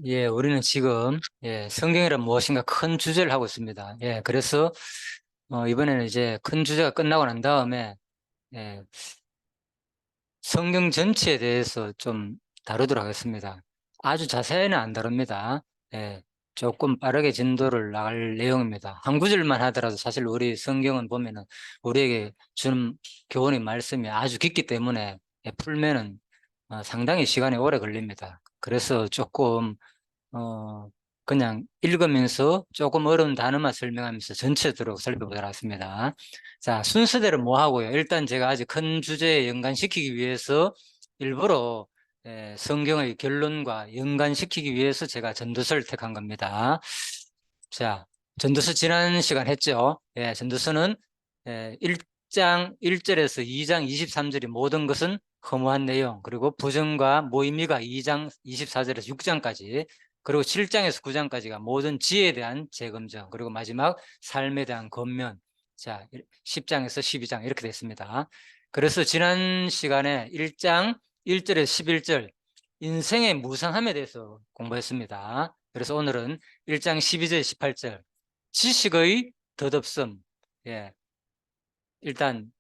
예, 우리는 지금 성경이란 무엇인가 큰 주제를 하고 있습니다. 그래서 이번에는 이제 큰 주제가 끝나고 난 다음에 예, 성경 전체에 대해서 좀 다루도록 하겠습니다. 아주 자세히는 안 다룹니다. 예, 조금 빠르게 진도를 나갈 내용입니다. 한 구절만 하더라도 사실 우리 성경은 보면은 우리에게 주는 교훈의 말씀이 아주 깊기 때문에 풀면은 상당히 시간이 오래 걸립니다. 그래서 조금 어, 그냥 읽으면서 조금 어려운 단어만 설명하면서 전체적으로 살펴보도록 하겠습니다. 자, 순서대로 뭐 하고요? 일단 제가 아주 큰 주제에 연관시키기 위해서 일부러 성경의 결론과 연관시키기 위해서 제가 전도서를 택한 겁니다. 자, 전도서 지난 시간 했죠? 전도서는 1장 1절에서 2장 23절이 모든 것은 허무한 내용, 그리고 부정과 모의미가 2장 24절에서 6장까지, 그리고 7장에서 9장까지가 모든 지혜에 대한 재검증, 그리고 마지막 삶에 대한 권면. 자, 10장에서 12장 이렇게 됐습니다. 그래서 지난 시간에 1장 1절에서 11절 인생의 무상함에 대해서 공부했습니다. 그래서 오늘은 1장 12절 18절 지식의 덧없음. 예, 일단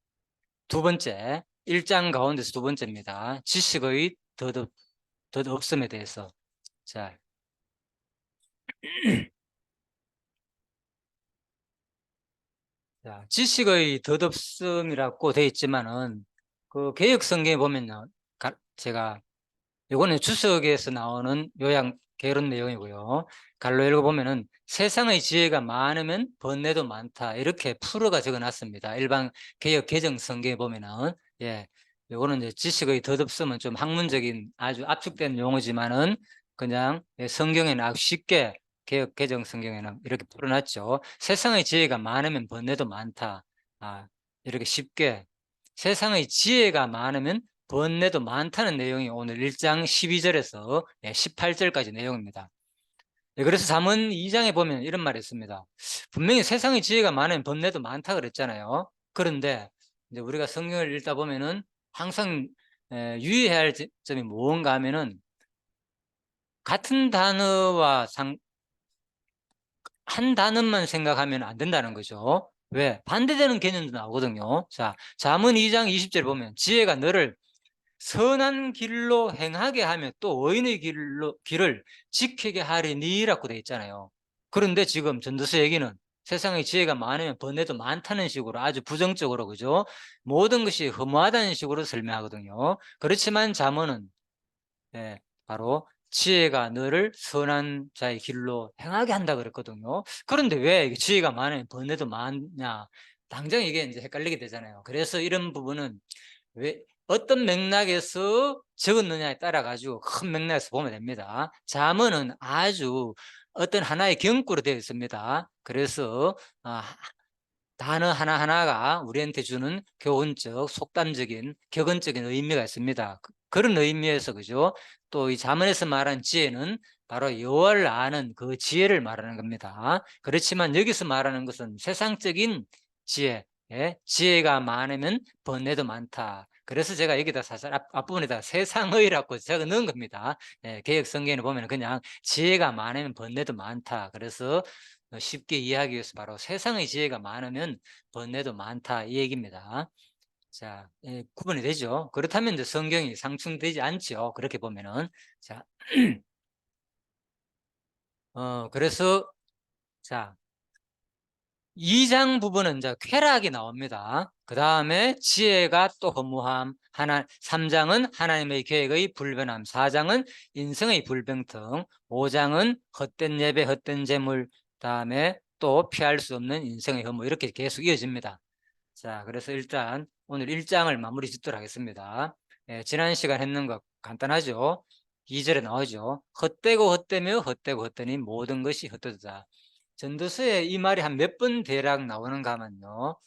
두 번째 1장 가운데서 두 번째입니다. 지식의 덧없음에 대해서. 자, 자, 지식의 덧없음이라고 되어 있지만은 그 개역 성경에 보면요, 제가 이거는 주석에서 나오는 요약 개론 내용이고요. 갈로 읽어보면은 세상의 지혜가 많으면 번뇌도 많다, 이렇게 풀어가 적어놨습니다. 일반 개역 개정 성경에 보면은. 요거는 이제 지식의 덧없음은 좀 학문적인 아주 압축된 용어지만은 그냥 성경에는 아주 쉽게 개역 개정 성경에는 이렇게 풀어놨죠. 세상의 지혜가 많으면 번뇌도 많다. 이렇게 쉽게 세상의 지혜가 많으면 번뇌도 많다는 내용이 오늘 1장 12절에서 18절까지 내용입니다. 그래서 잠언 2장에 보면 이런 말이 있습니다. 분명히 세상의 지혜가 많으면 번뇌도 많다 그랬잖아요. 그런데 이제 우리가 성경을 읽다 보면은 항상 유의해야 할 점이 무언가 하면은 같은 단어와 한 단어만 생각하면 안 된다는 거죠. 왜? 반대되는 개념도 나오거든요. 자, 잠언 2장 20절 보면 지혜가 너를 선한 길로 행하게 하며 또 의인의 길을 지키게 하리니라고 돼 있잖아요. 그런데 지금 전도서 얘기는 세상의 지혜가 많으면 번뇌도 많다는 식으로 아주 부정적으로, 그죠? 모든 것이 허무하다는 식으로 설명하거든요. 그렇지만 잠언은 바로 지혜가 너를 선한 자의 길로 행하게 한다 그랬거든요. 그런데 왜 지혜가 많으면 번뇌도 많냐? 당장 이게 이제 헷갈리게 되잖아요. 그래서 이런 부분은 왜 어떤 맥락에서 적었느냐에 따라 가지고 큰 맥락에서 보면 됩니다. 잠언은 아주 어떤 하나의 경구로 되어 있습니다. 그래서 단어 하나하나가 우리한테 주는 교훈적, 속담적인, 격언적인 의미가 있습니다. 그런 의미에서, 그죠? 또 이 잠언에서 말한 지혜는 바로 여호와를 아는 그 지혜를 말하는 겁니다. 그렇지만 여기서 말하는 것은 세상적인 지혜, 지혜가 많으면 번뇌도 많다. 그래서 제가 여기다 사실 앞부분에다 세상의라고 적어 넣은 겁니다. 개역 성경에 보면 그냥 지혜가 많으면 번뇌도 많다. 그래서 쉽게 이해하기 위해서 바로 세상의 지혜가 많으면 번뇌도 많다, 이 얘기입니다. 자, 구분이 되죠. 그렇다면 이제 성경이 상충되지 않죠. 그렇게 보면은. 자, 그래서, 자, 2장 부분은 이제 쾌락이 나옵니다. 그 다음에 지혜가 또 허무함, 3장은 하나님의 계획의 불변함, 4장은 인성의 불평등, 5장은 헛된 예배, 헛된 재물, 다음에 또 피할 수 없는 인생의 허무, 이렇게 계속 이어집니다. 자, 그래서 일단 오늘 1장을 마무리 짓도록 하겠습니다. 지난 시간 했는 거 간단하죠? 2절에 나오죠. 헛되고 헛되며 헛되고 헛되니 모든 것이 헛되다. 전도서에 이 말이 한 몇 번 대략 나오는가 하면요.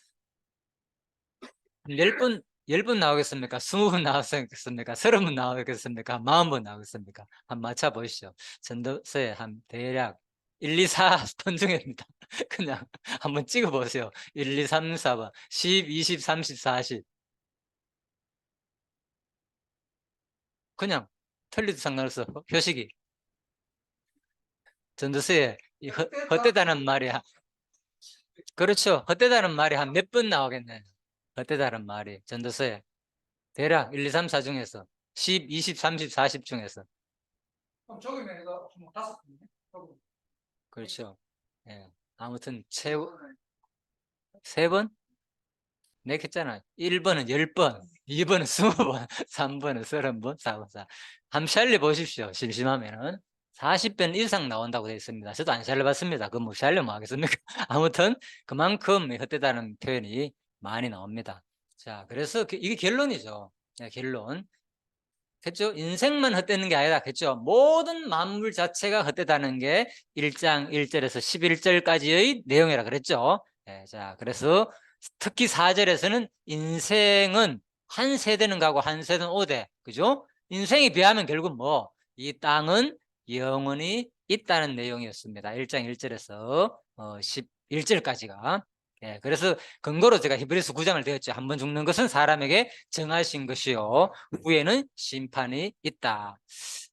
10번, 10번 나오겠습니까? 20번 나오겠습니까? 30번 나오겠습니까? 40번 나오겠습니까? 한번 맞춰보시죠. 전도서에 한 대략 1, 2, 4번 중입니다. 그냥 한번 찍어보세요. 1, 2, 3, 4번. 10, 20, 30, 40. 그냥 틀리도 상관없어. 표식이. 전도서에 이 헛되다는 말이야. 그렇죠. 헛되다는 말이 한 몇 번 나오겠네. 헛되다는 말이 전도서에 대략 1, 2, 3, 4 중에서 10, 20, 30, 40 중에서. 그럼 적으면 이거 뭐 5번이네? 적으면. 그렇죠. 예. 아무튼 세 번? 내가 했잖아. 1번은 10번, 2번은 20번, 3번은 30번, 4번, 4. 한번 샬려 보십시오. 심심하면은. 40번 이상 나온다고 되어 있습니다. 저도 안 샬려봤습니다. 그건 뭐 샬려 뭐 하겠습니까? 아무튼 그만큼 헛되다는 표현이 많이 나옵니다. 자, 그래서 이게 결론이죠. 네, 결론. 그죠? 인생만 헛되는 게 아니라, 그죠? 모든 만물 자체가 헛되다는 게 1장 1절에서 11절까지의 내용이라 그랬죠. 네, 자, 그래서 특히 4절에서는 인생은 한 세대는 가고 한 세대는 오되, 그죠? 인생에 비하면 결국 뭐, 이 땅은 영원히 있다는 내용이었습니다. 1장 1절에서 11절까지가. 예, 그래서 근거로 제가 히브리서 9장을 배웠죠. 한 번 죽는 것은 사람에게 정하신 것이요. 후에는 심판이 있다.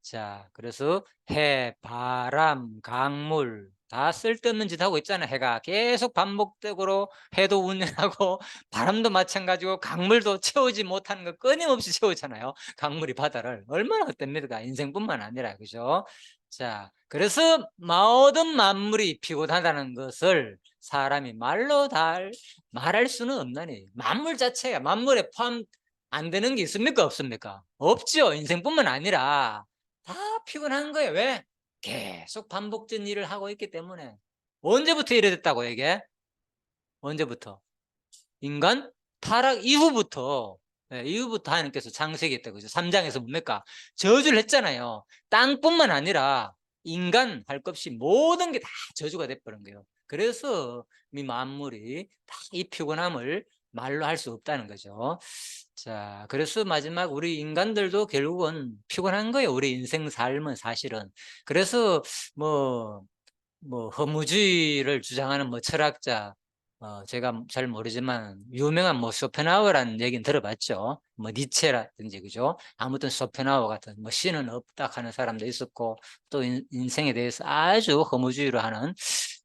자, 그래서 해, 바람, 강물 다 쓸데없는 짓 하고 있잖아요. 해가 계속 반복적으로 해도 운전하고 바람도 마찬가지고 강물도 채우지 못하는 거 끊임없이 채우잖아요. 강물이 바다를. 얼마나 헛됩니까? 인생뿐만 아니라. 그죠? 자, 그래서 모든 만물이 피곤하다는 것을 사람이 말로 다 말할 수는 없나니. 만물 자체가 만물에 포함 안 되는 게 있습니까? 없습니까? 없죠. 인생뿐만 아니라 다 피곤한 거예요. 왜? 계속 반복된 일을 하고 있기 때문에. 언제부터 이래 됐다고 이게? 언제부터? 인간 타락 이후부터. 네, 이후부터 하나님께서 창세기 했다 그죠? 3장에서 뭡니까? 저주를 했잖아요. 땅뿐만 아니라 인간 할 것 없이 모든 게 다 저주가 돼버린 거예요. 그래서 이 만물이 다 이 피곤함을 말로 할 수 없다는 거죠. 자, 그래서 마지막 우리 인간들도 결국은 피곤한 거예요. 우리 인생 삶은 사실은. 그래서 뭐 허무주의를 주장하는 뭐 철학자, 제가 잘 모르지만 유명한 뭐 쇼펜하우어라는 얘기는 들어봤죠. 뭐 니체라든지 그죠? 아무튼 쇼펜하우어 같은 뭐 신은 없다 하는 사람도 있었고 또 인생에 대해서 아주 허무주의로 하는.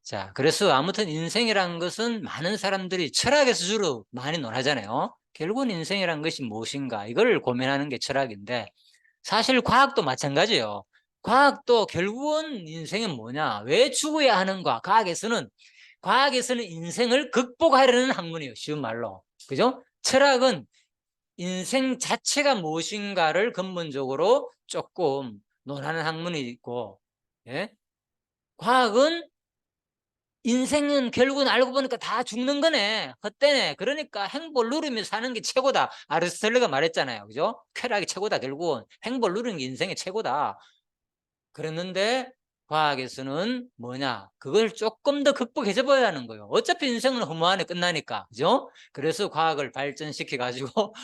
자, 그래서 아무튼 인생이란 것은 많은 사람들이 철학에서 주로 많이 논하잖아요. 결국은 인생이란 것이 무엇인가 이걸 고민하는 게 철학인데 사실 과학도 마찬가지예요. 과학도 결국은 인생은 뭐냐? 왜 죽어야 하는가? 과학에서는 인생을 극복하려는 학문이에요. 쉬운 말로. 그죠? 철학은 인생 자체가 무엇인가를 근본적으로 조금 논하는 학문이 있고, 예? 과학은 인생은 결국은 알고 보니까 다 죽는 거네. 헛되네. 그러니까 행복을 누리며 사는 게 최고다. 아리스토텔레가 말했잖아요. 그죠? 쾌락이 최고다. 결국은 행복을 누리는 게 인생의 최고다. 그랬는데 과학에서는 뭐냐? 그걸 조금 더 극복해줘 봐야 하는 거예요. 어차피 인생은 허무한에 끝나니까. 그죠? 그래서 과학을 발전시켜 가지고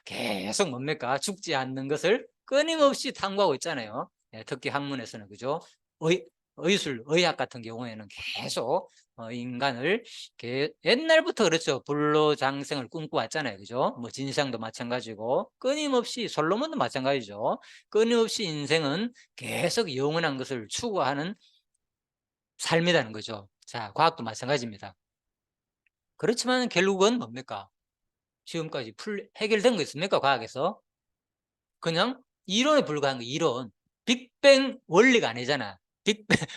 계속 뭡니까? 죽지 않는 것을 끊임없이 탐구하고 있잖아요. 예, 특히 학문에서는 그죠? 의술, 의학 같은 경우에는 계속 인간을 옛날부터 그렇죠. 불로장생을 꿈꿔왔잖아요. 그죠? 뭐 진상도 마찬가지고 끊임없이 솔로몬도 마찬가지죠. 끊임없이 인생은 계속 영원한 것을 추구하는 삶이라는 거죠. 자, 과학도 마찬가지입니다. 그렇지만 결국은 뭡니까? 지금까지 해결된 거 있습니까? 과학에서? 그냥 이론에 불과한 거, 이론. 빅뱅 원리가 아니잖아.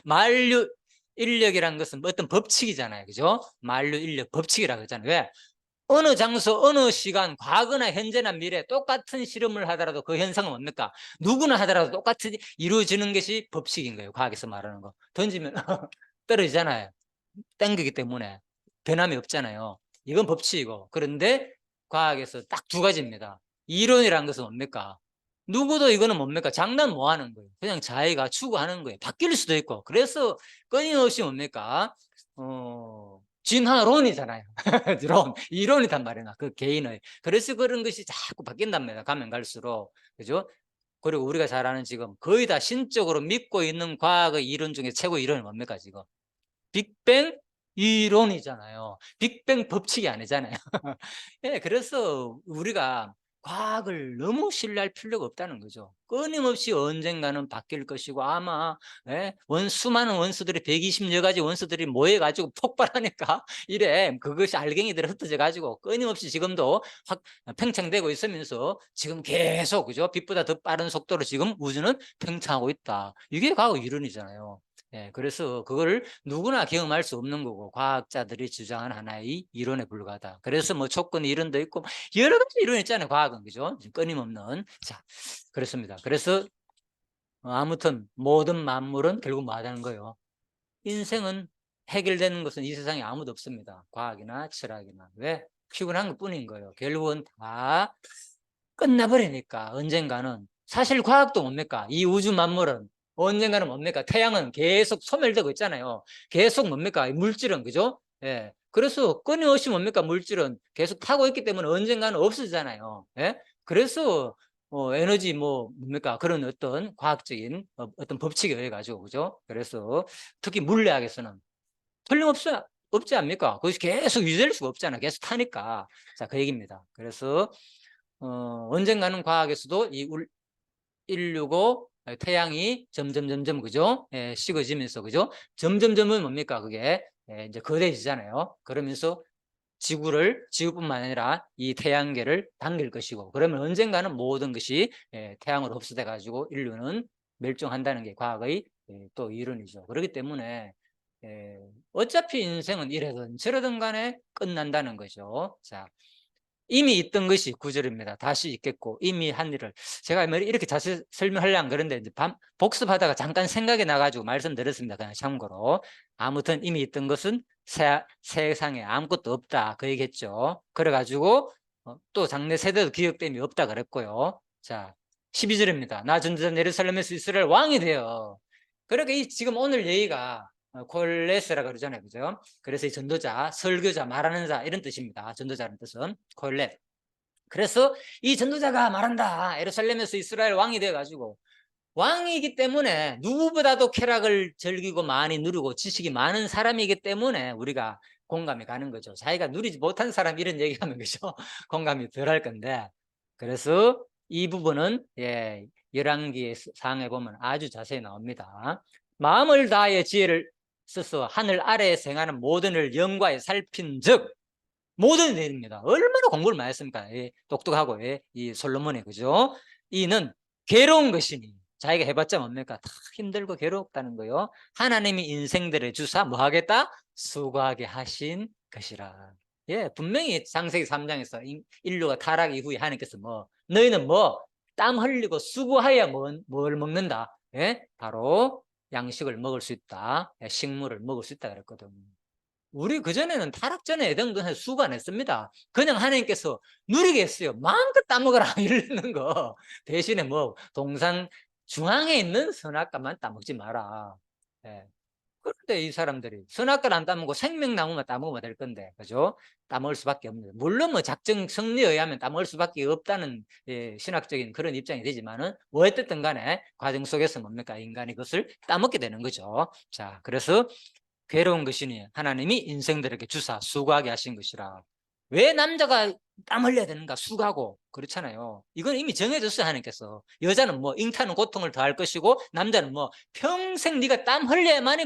만류 인력이라는 것은 어떤 법칙이잖아요. 그죠? 만류 인력 법칙이라고 그러잖아요. 왜? 어느 장소, 어느 시간, 과거나 현재나 미래 똑같은 실험을 하더라도 그 현상은 뭡니까? 누구나 하더라도 똑같이 이루어지는 것이 법칙인 거예요. 과학에서 말하는 거. 던지면 떨어지잖아요. 땡기기 때문에 변함이 없잖아요. 이건 법칙이고. 그런데 과학에서 딱 두 가지입니다. 이론이라는 것은 뭡니까? 누구도 이거는 뭡니까? 장난 뭐 하는 거예요? 그냥 자기가 추구하는 거예요. 바뀔 수도 있고. 그래서 끊임없이 뭡니까? 진화론이잖아요. 이론이단 말이야. 그 개인의. 그래서 그런 것이 자꾸 바뀐답니다. 가면 갈수록. 그죠? 그리고 우리가 잘 아는 지금 거의 다 신적으로 믿고 있는 과학의 이론 중에 최고 이론이 뭡니까, 지금? 빅뱅 이론이잖아요. 빅뱅 법칙이 아니잖아요. 예, 그래서 우리가 과학을 너무 신뢰할 필요가 없다는 거죠. 끊임없이 언젠가는 바뀔 것이고 아마 수많은 원수들이 120여 가지 원수들이 모여가지고 폭발하니까 이래 그것이 알갱이들이 흩어져 가지고 끊임없이 지금도 팽창되고 있으면서 지금 계속 그죠? 빛보다 더 빠른 속도로 지금 우주는 팽창하고 있다. 이게 과학 이론이잖아요. 그래서 그걸 누구나 경험할 수 없는 거고 과학자들이 주장한 하나의 이론에 불과하다. 그래서 뭐 촉근 이론도 있고 여러 가지 이론이 있잖아요. 과학은 그죠? 끊임없는. 자, 그렇습니다. 그래서 아무튼 모든 만물은 결국 뭐 하자는 거예요? 인생은 해결되는 것은 이 세상에 아무도 없습니다. 과학이나 철학이나. 왜? 피곤한 것뿐인 거예요. 결국은 다 끝나버리니까 언젠가는. 사실 과학도 뭡니까? 이 우주 만물은 언젠가는 뭡니까? 태양은 계속 소멸되고 있잖아요. 계속 뭡니까? 물질은 그죠? 그래서 끊임없이 뭡니까? 물질은 계속 타고 있기 때문에 언젠가는 없어지잖아요. 그래서 에너지 뭡니까? 그런 어떤 과학적인 어떤 법칙에 의해 가지고 그죠? 그래서 특히 물리학에서는 틀림없어요. 없지 않습니까? 그것이 계속 유지될 수가 없잖아. 계속 타니까. 자, 그 얘기입니다. 그래서 언젠가는 과학에서도 이 인류고 태양이 점점 그죠? 식어지면서 그죠? 점점은 뭡니까? 그게 이제 거대해지잖아요. 그러면서 지구뿐만 아니라 이 태양계를 당길 것이고 그러면 언젠가는 모든 것이 태양으로 흡수돼 가지고 인류는 멸종한다는 게 과학의 또 이론이죠. 그렇기 때문에 어차피 인생은 이래든 저래든 간에 끝난다는 거죠. 자, 이미 있던 것이 구절입니다. 다시 있겠고 이미 한 일을 제가 이렇게 자세히 설명하려면 그런데 이제 복습하다가 잠깐 생각이 나가지고 말씀드렸습니다. 그냥 참고로 아무튼 이미 있던 것은 세상에 아무것도 없다 그 얘기했죠. 그래가지고 또 장래 세대도 기억됨이 없다 그랬고요. 자 12절입니다. 나 전전 예루살렘에서 이스라엘 왕이 되어. 그러니까 지금 오늘 얘기가 콜레스라 그러잖아요. 그죠? 그래서 이 전도자, 설교자, 말하는 자 이런 뜻입니다. 전도자라는 뜻은 콜렛. 그래서 이 전도자가 말한다. 예루살렘에서 이스라엘 왕이 되어 가지고 왕이기 때문에 누구보다도 쾌락을 즐기고 많이 누리고 지식이 많은 사람이기 때문에 우리가 공감이 가는 거죠. 자기가 누리지 못한 사람 이런 얘기하면 그죠? 공감이 덜 할 건데. 그래서 이 부분은 열왕기 상에 보면 아주 자세히 나옵니다. 마음을 다하여 지혜를 써서 하늘 아래에서 행하는 모든 을 영과에 살핀 즉 모든 일입니다. 얼마나 공부를 많이 했습니까? 똑똑하고 이 솔로몬이 그죠? 이는 괴로운 것이니 자기가 해봤자 뭡니까? 다 힘들고 괴롭다는 거요. 하나님이 인생들의 주사 뭐 하겠다? 수고하게 하신 것이라. 분명히 창세기 3장에서 인류가 타락 이후에 하나님께서 너희는 땀 흘리고 수고하여 뭘 먹는다? 바로 양식을 먹을 수 있다. 식물을 먹을 수 있다 그랬거든요. 우리 그전에는 타락 전에 에덴동산에 수고 안 했습니다. 그냥 하나님께서 누리게 했어요. 마음껏 따먹어라 이러는 거. 대신에 동산 중앙에 있는 선악과만 따먹지 마라. 그런데 이 사람들이 선악과를 안 따먹고 생명나무만 따먹으면 될 건데, 그죠? 따먹을 수밖에 없는. 물론 작정 성리에 의하면 따먹을 수밖에 없다는 신학적인 그런 입장이 되지만은 어쨌든 간에 과정 속에서 뭡니까? 인간이 그것을 따먹게 되는 거죠. 자, 그래서 괴로운 것이니 하나님이 인생들에게 주사 수고하게 하신 것이라. 왜 남자가 땀 흘려야 되는가? 수고하고 그렇잖아요. 이건 이미 정해졌어요. 하나님께서. 여자는 잉타는 고통을 더할 것이고 남자는 평생 네가 땀 흘려야만이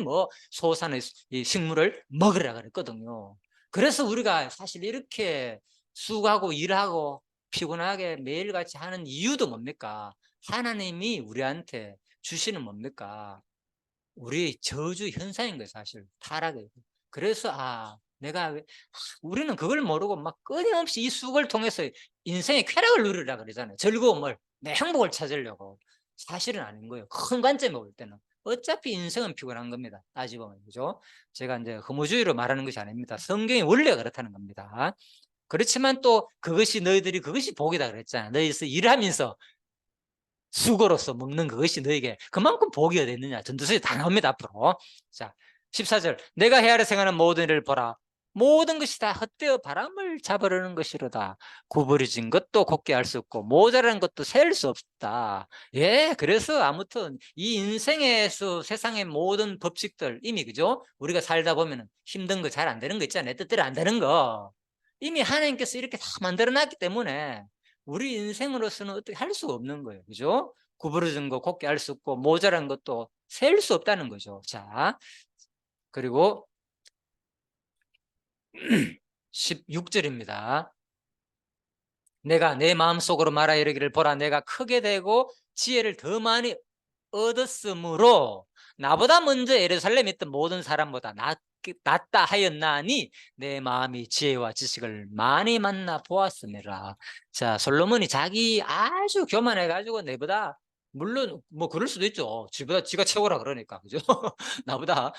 소산의 이 식물을 먹으라 그랬거든요. 그래서 우리가 사실 이렇게 수고하고 일하고 피곤하게 매일같이 하는 이유도 뭡니까? 하나님이 우리한테 주시는 뭡니까? 우리 저주 현상인 거예요, 사실. 타락이. 그래서 우리는 그걸 모르고 막 끊임없이 이 수고를 통해서 인생의 쾌락을 누리라 그러잖아요. 즐거움을, 내 행복을 찾으려고. 사실은 아닌 거예요. 큰 관점에 볼 때는. 어차피 인생은 피곤한 겁니다. 따지고 보면. 그죠? 제가 이제 허무주의로 말하는 것이 아닙니다. 성경의 원리가 그렇다는 겁니다. 그렇지만 또 그것이 복이다 그랬잖아요. 너희서 일하면서 수고로서 먹는 그것이 너에게 그만큼 복이 어딨느냐. 전도서에 다 나옵니다. 앞으로. 자 14절 내가 헤아려 생하는 모든 일을 보라. 모든 것이 다 헛되어 바람을 잡으려는 것이로다. 구부러진 것도 곱게 할 수 없고 모자란 것도 셀 수 없다. 그래서 아무튼 이 인생에서 세상의 모든 법칙들 이미 그죠? 우리가 살다 보면 힘든 거 잘 안 되는 거 있잖아요. 내 뜻대로 안 되는 거 이미 하나님께서 이렇게 다 만들어 놨기 때문에 우리 인생으로서는 어떻게 할 수가 없는 거예요. 그죠? 구부러진 거 곱게 할 수 없고 모자란 것도 셀 수 없다는 거죠. 자, 그리고 16절입니다. 내가 내 마음속으로 말하 이르기를 보라 내가 크게 되고 지혜를 더 많이 얻었으므로 나보다 먼저 예루살렘에 있던 모든 사람보다 낫다 하였나니 내 마음이 지혜와 지식을 많이 만나 보았습니다. 자, 솔로몬이 자기 아주 교만해 가지고 내보다 물론 뭐 그럴 수도 있죠. 지가 최고라 그러니까 그죠? 나보다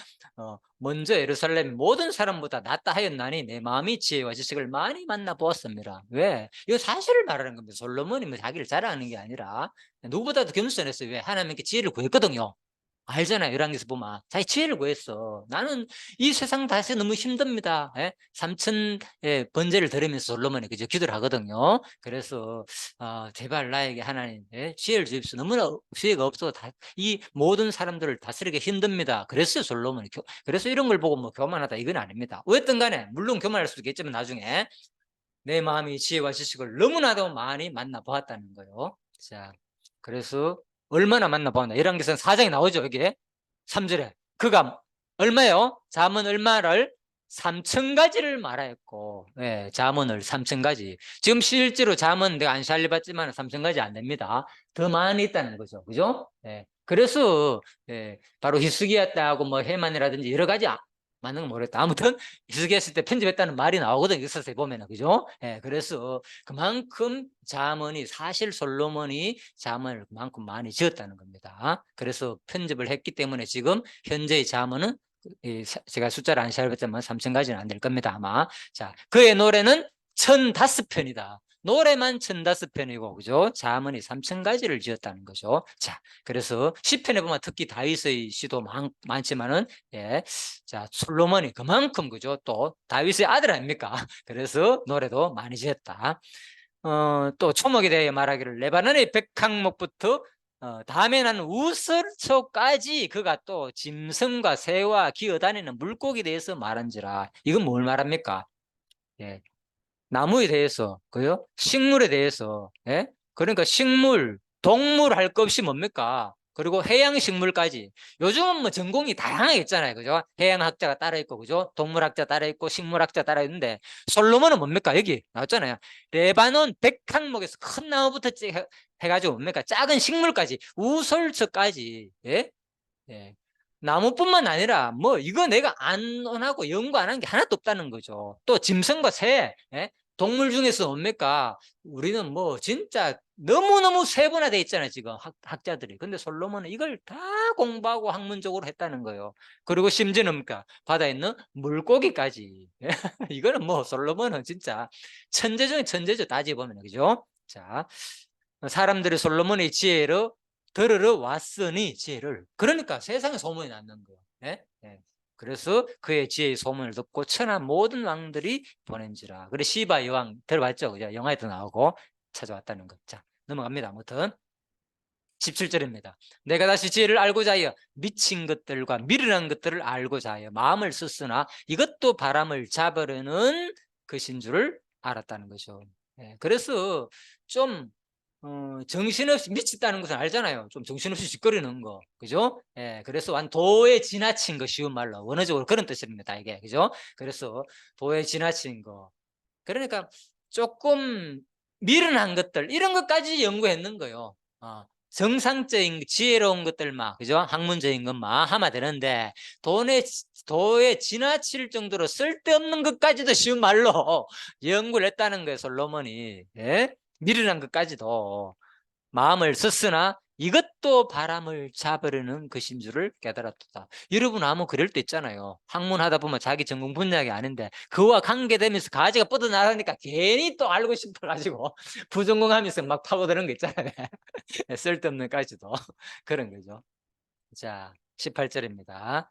먼저 예루살렘 모든 사람보다 낫다 하였나니 내 마음이 지혜와 지식을 많이 만나 보았습니다. 왜? 이거 사실을 말하는 겁니다. 솔로몬이 뭐 자기를 자랑하는 게 아니라 누구보다도 겸손했어요. 왜? 하나님께 지혜를 구했거든요. 알잖아요. 열왕기에서 보면 자기 지혜를 구했어. 나는 이 세상 다시 너무 힘듭니다. 예? 삼천 번제를 드리면서 솔로몬이 그저 기도를 하거든요. 그래서 제발 나에게 하나님 지혜를 주십시오. 너무나 지혜가 없어 이 모든 사람들을 다스리기 힘듭니다. 그랬어요 솔로몬이. 그래서 이런 걸 보고 뭐 교만하다 이건 아닙니다. 어쨌든 간에 물론 교만할 수도 있겠지만 나중에 내 마음이 지혜와 지식을 너무나도 많이 만나보았다는 거예요. 자, 그래서 얼마나 만나보았나. 열왕기상 4장에 나오죠. 여기에 3절에 그가 얼마요? 잠언 얼마를 3,000가지를 말하였고, 예, 잠언을 3,000가지. 지금 실제로 잠언 내가 안 살려봤지만 3,000가지 안 됩니다. 더 많이 있다는 거죠. 그죠? 예. 그래서 바로 히스기야 때하고 뭐 해만이라든지 여러 가지 맞는 건 모르겠다. 아무튼 히스기야 때 편집했다는 말이 나오거든요. 역사서에 보면은 그죠? 예, 그래서 그만큼 잠언이 사실 솔로몬이 잠언을 그만큼 많이 지었다는 겁니다. 그래서 편집을 했기 때문에 지금 현재의 잠언은 제가 숫자를 안 살폈지만 3,000가지는 안 될 겁니다 아마. 자, 그의 노래는 1,005편이다. 노래만 1,005편이고 그죠? 잠언이 3,000가지를 지었다는 거죠. 자, 그래서 시편에 보면 특히 다윗의 시도 많지만은 자, 솔로몬이 그만큼 그죠? 또 다윗의 아들 아닙니까? 그래서 노래도 많이 지었다. 또 초목에 대해 말하기를 레바논의 백항목부터 다음에 난 우설초까지 그가 또 짐승과 새와 기어다니는 물고기에 대해서 말한지라. 이건 뭘 말합니까? 예, 나무에 대해서, 그요? 식물에 대해서, 예? 그러니까 식물, 동물 할 것 없이 뭡니까? 그리고 해양 식물까지. 요즘은 뭐 전공이 다양하게 있잖아요. 그죠? 해양학자가 따로 있고, 그죠? 동물학자 따로 있고, 식물학자 따로 있는데, 솔로몬은 뭡니까? 여기 나왔잖아요. 레바논 백항목에서 큰 나무부터 해가지고 뭡니까? 작은 식물까지, 우솔처까지, 예? 예. 나무뿐만 아니라 뭐 이거 내가 안 하고 연구 안 한 게 하나도 없다는 거죠. 또 짐승과 새, 동물 중에서 뭡니까? 우리는 뭐 진짜 너무너무 세분화돼 있잖아요 지금 학자들이. 근데 솔로몬은 이걸 다 공부하고 학문적으로 했다는 거예요. 그리고 심지어는 뭡니까? 바다에 있는 물고기까지. 이거는 뭐 솔로몬은 진짜 천재 중에 천재죠 따지보면. 그죠? 자, 사람들이 솔로몬의 지혜로 들으러 왔으니 지혜를. 그러니까 세상에 소문이 났는 거예요. 예? 예. 그래서 그의 지혜의 소문을 듣고 천하 모든 왕들이 보낸지라. 그래 시바 여왕 들어봤죠? 그죠? 영화에도 나오고 찾아왔다는 것. 자, 넘어갑니다. 아무튼 17절입니다. 내가 다시 지혜를 알고자 하여 미친 것들과 미련한 것들을 알고자 하여 마음을 썼으나 이것도 바람을 잡으려는 것인 줄을 알았다는 거죠. 예, 그래서 좀 정신없이 미쳤다는 것은 알잖아요. 좀 정신없이 짓거리는 거. 그죠? 예, 그래서 도에 지나친 거 쉬운 말로. 원어적으로 그런 뜻입니다. 이게. 그죠? 그래서 도에 지나친 거. 그러니까 조금 미련한 것들, 이런 것까지 연구했는 거예요. 정상적인 지혜로운 것들만, 그죠? 학문적인 것만 하면 되는데, 도에 지나칠 정도로 쓸데없는 것까지도 쉬운 말로 연구를 했다는 거예요, 솔로몬이. 예? 미련한 것까지도 마음을 썼으나 이것도 바람을 잡으려는 것인 줄을 깨달았다. 여러분 아무 그럴 때 있잖아요. 학문하다 보면 자기 전공 분야가 아닌데 그와 관계되면서 가지가 뻗어나가니까 괜히 또 알고 싶어가지고 부전공하면서 막 파고드는 거 있잖아요. 쓸데없는 까지도 그런 거죠. 자, 18절입니다.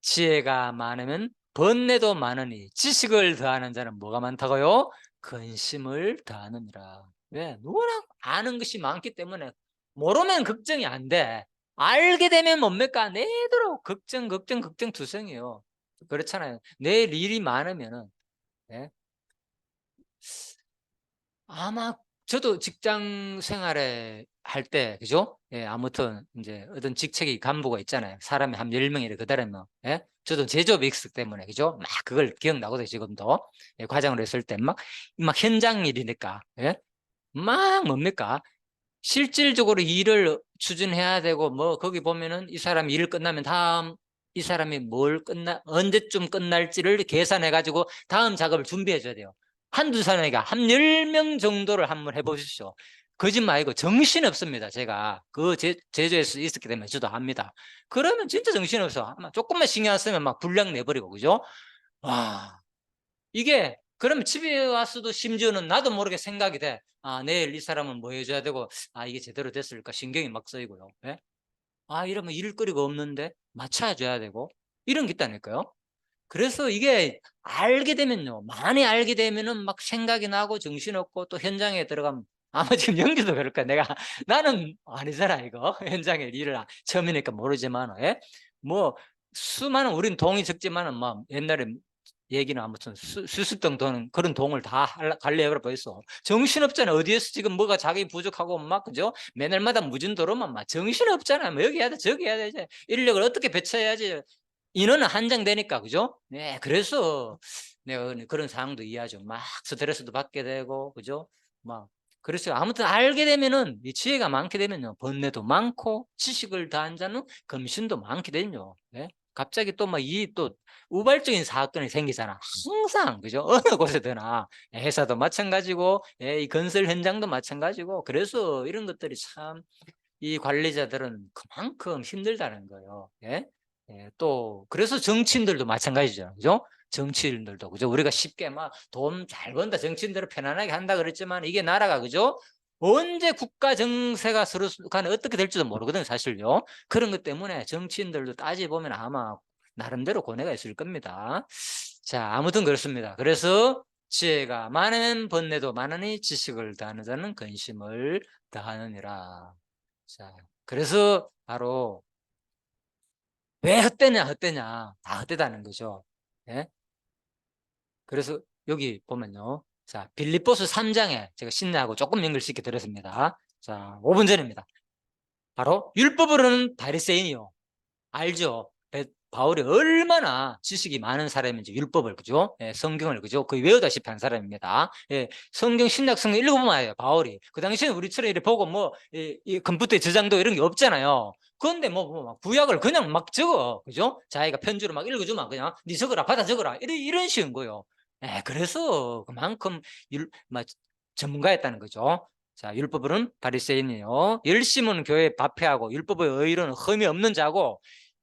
지혜가 많으면 번뇌도 많으니 지식을 더하는 자는 뭐가 많다고요? 근심을 더하느니라. 왜? 누구나 아는 것이 많기 때문에 모르면 걱정이 안 돼. 알게 되면 뭡니까? 내도록 걱정 투성이요. 그렇잖아요. 내 일이 많으면은 아마 저도 직장 생활에 할 때, 그죠? 예, 아무튼, 이제, 어떤 직책이 간부가 있잖아요. 사람이 한 10명이래, 그다음에, 예? 저도 제조업 익숙 때문에, 그죠? 막 그걸 기억나거든요, 지금도. 예, 과장을 했을 때, 막 현장 일이니까, 예? 막 뭡니까? 실질적으로 일을 추진해야 되고, 뭐, 거기 보면은 이 사람이 일 끝나면 다음, 이 사람이 언제쯤 끝날지를 계산해가지고 다음 작업을 준비해줘야 돼요. 한두 사람이가 한 10명 정도를 한번 해보십시오. 거짓말 아니고 정신없습니다. 제가 그 제조에서 있었기 때문에 저도 압니다. 그러면 진짜 정신없어. 아마 조금만 신경 안 쓰면 막 불량 내버리고, 그죠? 와, 이게 그러면 집에 와서도 심지어는 나도 모르게 생각이 돼. 아, 내일 이 사람은 뭐 해줘야 되고, 아, 이게 제대로 됐을까 신경이 막 쓰이고요. 예? 아, 이러면 일거리가 없는데 맞춰줘야 되고 이런 게 있다니까요. 그래서 이게 알게 되면요, 많이 알게 되면은 막 생각이 나고 정신없고, 또 현장에 들어가면 아마 지금 연기도 그럴 거야. 나는 아니잖아 이거. 현장에 일을 처음이니까 모르지만, 예? 뭐 수많은, 우린 동이 적지만은 뭐 옛날에 얘기는 아무튼 수습동 도는 그런 동을 다 갈래버려 버렸어. 정신없잖아. 어디에서 지금 뭐가 자기 부족하고 막, 그죠? 매날마다 무진도로만 막 정신없잖아. 뭐 여기 해야 돼, 저기 해야 돼. 이제 인력을 어떻게 배치해야지 인원은 한정되니까, 그죠? 네, 그래서 내가 그런 상황도 이해하죠. 막 스트레스도 받게 되고, 그죠? 막 그래서 아무튼 알게 되면은, 이 지혜가 많게 되면요, 번뇌도 많고 지식을 다한 자는 검신도 많게 되죠. 네? 갑자기 또 막 이 또 우발적인 사건이 생기잖아. 항상, 그죠? 어느 곳에서나 회사도 마찬가지고, 예, 이 건설 현장도 마찬가지고. 그래서 이런 것들이 참 이 관리자들은 그만큼 힘들다는 거예요. 예? 예, 또 그래서 정치인들도 마찬가지죠. 그죠? 정치인들도, 그죠? 우리가 쉽게 막 돈 잘 번다, 정치인들을 편안하게 한다 그랬지만, 이게 나라가, 그죠? 언제 국가 정세가 서로 간에 어떻게 될지도 모르거든요, 사실요. 그런 것 때문에 정치인들도 따지보면 아마 나름대로 고뇌가 있을 겁니다. 자, 아무튼 그렇습니다. 그래서 지혜가 많으면 번뇌도 많으니 지식을 다하는 자는 근심을 다하느니라. 자, 그래서 바로 왜 헛되냐, 다 헛되다는 거죠. 예? 그래서 여기 보면요. 자, 빌립보서 3장에 제가 신뢰하고 조금 연결시켜 드렸습니다. 자, 5분 전입니다. 바로 율법으로는 바리새인이요. 알죠? 바울이 얼마나 지식이 많은 사람인지, 율법을, 그죠? 예, 성경을, 그죠? 거의 외우다시피 한 사람입니다. 예, 성경, 신약 성경 읽어보면 알아요, 바울이. 그 당시에는 우리처럼 이렇게 보고 뭐, 이 컴퓨터에 저장도 이런 게 없잖아요. 그런데 막 구약을 그냥 막 적어, 그죠? 자기가 편지로 막 읽어주면 그냥, 네 적어라, 받아 적어라. 이런 식인 거예요. 예, 그래서 그만큼 막 전문가였다는 거죠. 자, 율법으로는 바리새인이요. 열심은 교회 밥해하고, 율법의 의로는 흠이 없는 자고,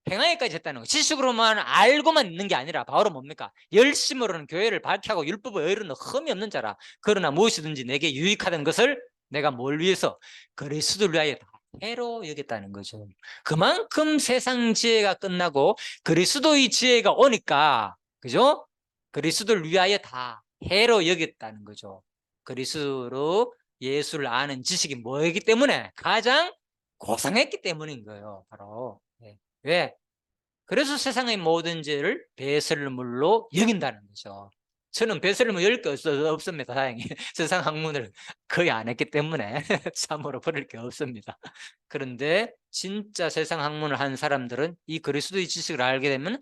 행하기까지 했다는 거. 지식으로만 알고만 있는 게 아니라, 바울은 뭡니까? 열심으로는 교회를 밝히하고 율법의 의로는 흠이 없는 자라. 그러나 무엇이든지 내게 유익하던 것을 내가 뭘 위해서? 그리스도를 위하여 다 해로 여겼다는 거죠. 그만큼 세상 지혜가 끝나고 그리스도의 지혜가 오니까, 그죠? 그리스도를 위하여 다 해로 여겼다는 거죠. 그리스도로 예수를 아는 지식이 뭐이기 때문에? 가장 고상했기 때문인 거예요, 바로. 예. 왜? 그래서 세상의 모든 죄를 배설물로 여긴다는 거죠. 저는 배설물 열 게 없습니다, 다행히. 세상 학문을 거의 안 했기 때문에 참으로 버릴 게 없습니다. 그런데 진짜 세상 학문을 한 사람들은 이 그리스도의 지식을 알게 되면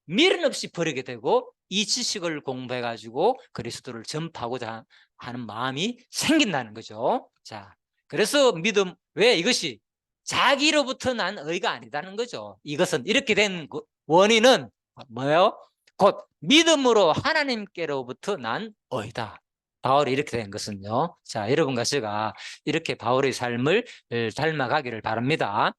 미련 없이 버리게 되고, 이 지식을 공부해 가지고 그리스도를 전파하고자 하는 마음이 생긴다는 거죠. 자, 그래서 믿음, 왜 이것이 자기로부터 난 의가 아니다는 거죠. 이것은 이렇게 된 원인은 뭐예요? 곧 믿음으로 하나님께로부터 난 의다. 바울이 이렇게 된 것은요. 자, 여러분과 제가 이렇게 바울의 삶을 닮아가기를 바랍니다.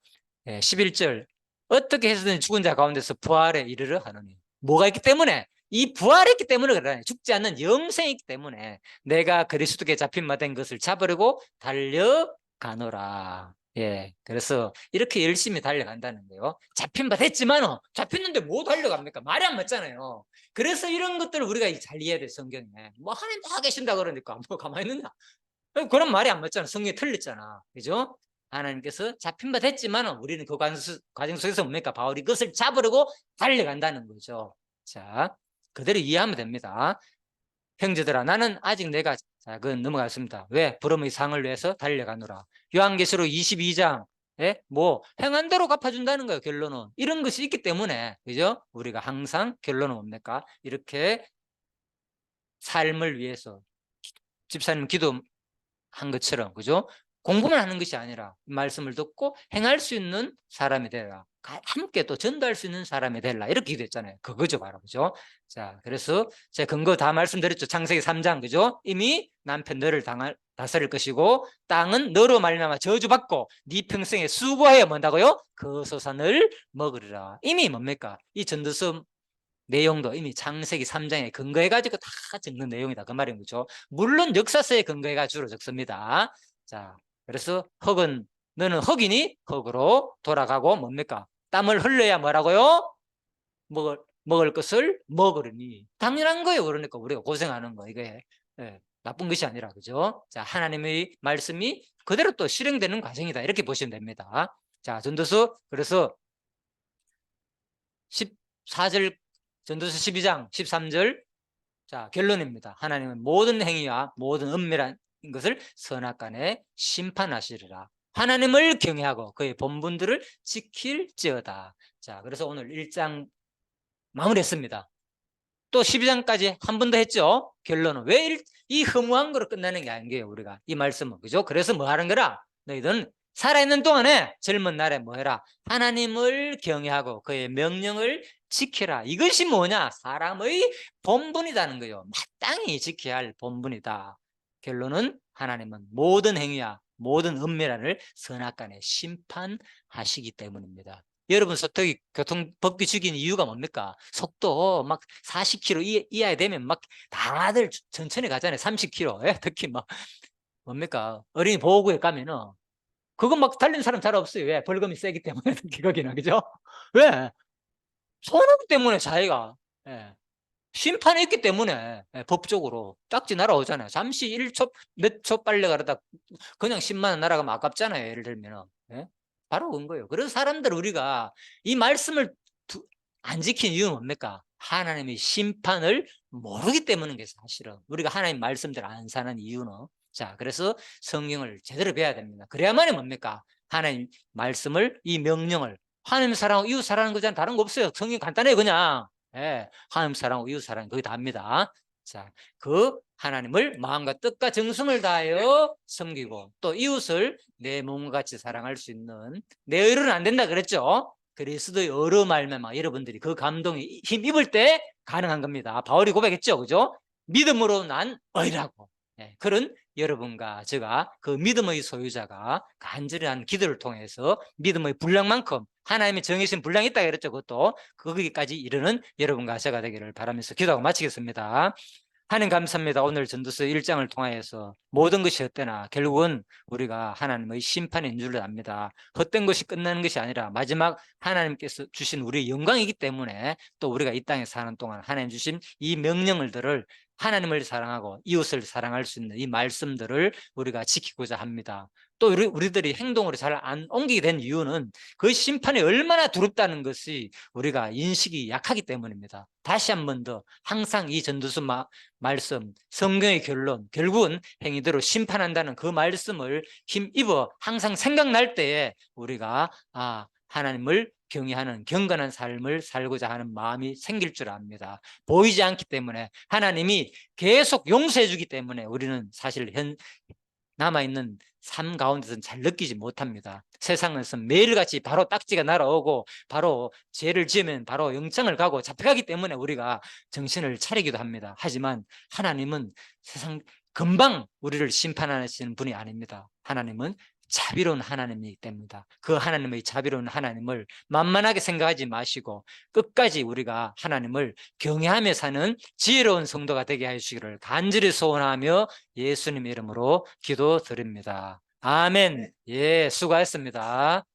11절, 어떻게 해서든 죽은 자 가운데서 부활에 이르러 하느니. 뭐가 있기 때문에? 이 부활했기 때문에 그래. 죽지 않는 영생이 있기 때문에 내가 그리스도께 잡힌 바 된 것을 잡으려고 달려가노라. 예, 그래서 이렇게 열심히 달려간다는 거예요. 잡힌 바 됐지만, 잡혔는데 뭐 달려갑니까? 말이 안 맞잖아요. 그래서 이런 것들을 우리가 잘 이해해야 돼, 성경에. 뭐 하나님 다 계신다 그러니까 뭐 가만히 있느냐? 그런 말이 안 맞잖아. 성경이 틀렸잖아. 그죠? 하나님께서 잡힌 바 됐지만 우리는 그 과정 속에서 뭡니까? 바울이 그것을 잡으려고 달려간다는 거죠. 자, 그대로 이해하면 됩니다. 형제들아, 나는 아직 내가 자, 그건 넘어갔습니다. 왜? 부름의 상을 위해서 달려가노라. 요한계시록 22장 뭐 행한 대로 갚아준다는 거예요. 결론은 이런 것이 있기 때문에, 그죠? 우리가 항상 결론은 뭡니까? 이렇게 삶을 위해서 집사님 기도한 것처럼, 그죠? 공부만 하는 것이 아니라 말씀을 듣고 행할 수 있는 사람이 되라. 함께 또 전도할 수 있는 사람이 되라. 이렇게 기도했잖아요. 그거죠, 바로. 그죠? 자, 그래서 제가 근거 다 말씀드렸죠. 창세기 3장, 그죠? 이미 남편 너를 다스릴 것이고 땅은 너로 말미암아 저주받고 네 평생에 수고하여 뭔다고요? 그 소산을 먹으리라. 이미 뭡니까? 이 전도서 내용도 이미 창세기 3장에 근거해가지고 다 적는 내용이다. 그 말인 거죠. 물론 역사서에 근거해가 주로 적습니다. 자, 그래서 너는 흙이니 흙으로 돌아가고 뭡니까? 땀을 흘려야 뭐라고요? 먹을 것을 먹으려니. 당연한 거예요. 그러니까 우리가 고생하는 거. 이게 나쁜 것이 아니라, 그죠? 자, 하나님의 말씀이 그대로 또 실행되는 과정이다. 이렇게 보시면 됩니다. 자, 전도서, 그래서 14절, 전도서 12장 13절. 자, 결론입니다. 하나님은 모든 행위와 모든 은밀한 것을 선악간에 심판하시리라. 하나님을 경외하고 그의 본분들을 지킬지어다. 자, 그래서 오늘 1장 마무리했습니다. 또 12장까지 한 번 더 했죠. 결론은 왜 이 허무한 거로 끝나는 게 아닌 게요, 우리가 이 말씀은. 그죠? 그래서 뭐 하는 거라? 너희들은 살아있는 동안에 젊은 날에 뭐 해라? 하나님을 경외하고 그의 명령을 지켜라. 이것이 뭐냐? 사람의 본분이라는 거예요. 마땅히 지켜야 할 본분이다. 결론은 하나님은 모든 행위와 모든 은밀한을 선악간에 심판하시기 때문입니다. 여러분, 서터기 교통법규 죽인 이유가 뭡니까? 속도 막 40km 이하에 되면 막 다들 천천히 가잖아요. 30km. 예? 특히 막 뭡니까? 어린이 보호구에 가면은 그거 막 달리는 사람 잘 없어요. 왜? 벌금이 세기 때문에. 특히 거기는. 그죠? 왜? 손해기 때문에 자기가. 예. 심판이 있기 때문에 법적으로 딱지 날아오잖아요. 잠시 1초 몇 초 빨리 가려다 그냥 10만 원 날아가면 아깝잖아요. 예를 들면. 예? 바로 그런 거예요. 그래서 사람들 우리가 이 말씀을 안 지킨 이유는 뭡니까? 하나님의 심판을 모르기 때문인 게 사실은. 우리가 하나님 말씀대로 안 사는 이유는. 자, 그래서 성경을 제대로 배워야 됩니다. 그래야만이 뭡니까? 하나님 말씀을, 이 명령을, 하나님 사랑하고 이웃 사랑하는 거잖아요. 다른 거 없어요. 성경 간단해요, 그냥. 예, 하나님 사랑하고 이웃 사랑, 그게 다입니다. 자, 그 하나님을 마음과 뜻과 정성을 다하여 섬기고 또 이웃을 내 몸과 같이 사랑할 수 있는, 내 의로는 안 된다 그랬죠. 그리스도의 의로 말미암아 여러분들이 그 감동에 힘 입을 때 가능한 겁니다. 바울이 고백했죠, 그죠? 믿음으로 난 의라고. 예, 그런 여러분과 제가 그 믿음의 소유자가 간절한 기도를 통해서 믿음의 분량만큼 하나님이 정해진 분량이 있다 그랬죠. 그것도 거기까지 이르는 여러분과 제가 되기를 바라면서 기도하고 마치겠습니다. 하나님 감사합니다. 오늘 전도서 1장을 통하여서 모든 것이 헛되나 결국은 우리가 하나님의 심판인 줄 압니다. 헛된 것이 끝나는 것이 아니라 마지막 하나님께서 주신 우리의 영광이기 때문에 또 우리가 이 땅에 사는 동안 하나님 주신 이 명령들을, 하나님을 사랑하고 이웃을 사랑할 수 있는 이 말씀들을 우리가 지키고자 합니다. 또 우리들이 행동으로 잘 안 옮기게 된 이유는 그 심판이 얼마나 두렵다는 것이 우리가 인식이 약하기 때문입니다. 다시 한 번 더 항상 이 전도서 말씀, 성경의 결론, 결국은 행위대로 심판한다는 그 말씀을 힘입어 항상 생각날 때에 우리가 하나님을 경외하는 경건한 삶을 살고자 하는 마음이 생길 줄 압니다. 보이지 않기 때문에, 하나님이 계속 용서해 주기 때문에 우리는 사실 남아있는 삶 가운데서는 잘 느끼지 못합니다. 세상에서 매일같이 바로 딱지가 날아오고 바로 죄를 지으면 바로 영장을 가고 잡혀가기 때문에 우리가 정신을 차리기도 합니다. 하지만 하나님은 세상 금방 우리를 심판하시는 분이 아닙니다. 하나님은 자비로운 하나님이기 때문이다. 그 하나님의 자비로운 하나님을 만만하게 생각하지 마시고 끝까지 우리가 하나님을 경외하며 사는 지혜로운 성도가 되게 하시기를 간절히 소원하며 예수님의 이름으로 기도드립니다. 아멘. 예, 수고하셨습니다.